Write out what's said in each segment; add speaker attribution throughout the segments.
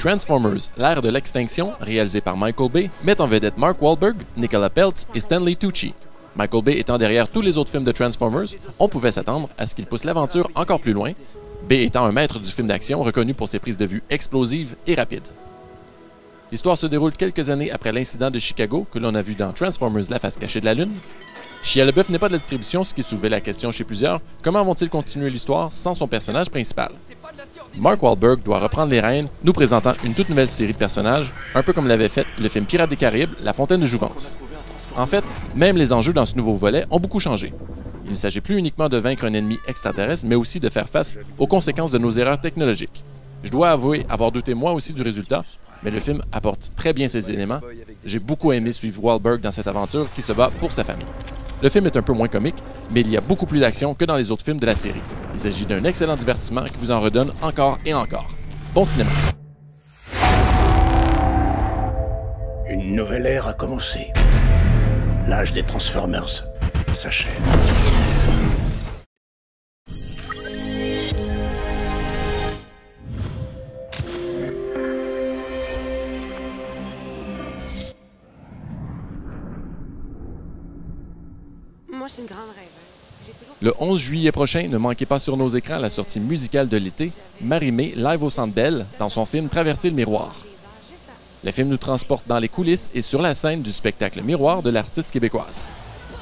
Speaker 1: Transformers, l'ère de l'extinction, réalisé par Michael Bay, met en vedette Mark Wahlberg, Nicolas Peltz et Stanley Tucci. Michael Bay étant derrière tous les autres films de Transformers, on pouvait s'attendre à ce qu'il pousse l'aventure encore plus loin, Bay étant un maître du film d'action reconnu pour ses prises de vue explosives et rapides. L'histoire se déroule quelques années après l'incident de Chicago que l'on a vu dans Transformers La face cachée de la Lune. Shia LaBeouf n'est pas de la distribution, ce qui soulevait la question chez plusieurs, comment vont-ils continuer l'histoire sans son personnage principal? Mark Wahlberg doit reprendre les rênes, nous présentant une toute nouvelle série de personnages, un peu comme l'avait fait le film Pirates des Caraïbes, La Fontaine de Jouvence. En fait, même les enjeux dans ce nouveau volet ont beaucoup changé. Il ne s'agit plus uniquement de vaincre un ennemi extraterrestre, mais aussi de faire face aux conséquences de nos erreurs technologiques. Je dois avouer avoir douté moi aussi du résultat, mais le film apporte très bien ces éléments. J'ai beaucoup aimé suivre Wahlberg dans cette aventure qui se bat pour sa famille. Le film est un peu moins comique, mais il y a beaucoup plus d'action que dans les autres films de la série. Il s'agit d'un excellent divertissement qui vous en redonne encore et encore. Bon cinéma!
Speaker 2: Une nouvelle ère a commencé. L'âge des Transformers s'achève.
Speaker 3: Moi, je suis une grande rêveuse.
Speaker 1: Le 11 juillet prochain, ne manquez pas sur nos écrans la sortie musicale de l'été, Marie-Mé live au Centre Bell, dans son film Traverser le miroir. Le film nous transporte dans les coulisses et sur la scène du spectacle Miroir de l'artiste québécoise.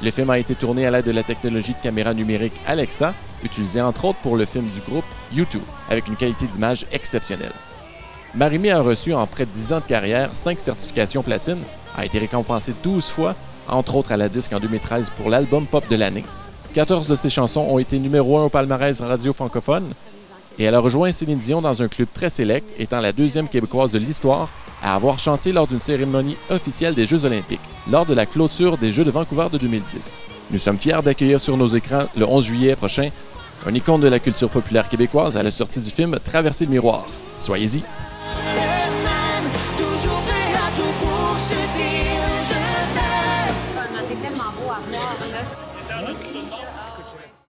Speaker 1: Le film a été tourné à l'aide de la technologie de caméra numérique Alexa, utilisée entre autres pour le film du groupe U2, avec une qualité d'image exceptionnelle. Marie-Mé a reçu en près de 10 ans de carrière 5 certifications platine, a été récompensée 12 fois, entre autres à la disque en 2013 pour l'album pop de l'année. 14 de ses chansons ont été numéro 1 au palmarès radio francophone et elle a rejoint Céline Dion dans un club très sélect, étant la deuxième québécoise de l'histoire à avoir chanté lors d'une cérémonie officielle des Jeux olympiques, lors de la clôture des Jeux de Vancouver de 2010. Nous sommes fiers d'accueillir sur nos écrans le 11 juillet prochain un icône de la culture populaire québécoise à la sortie du film Traverser le miroir. Soyez-y!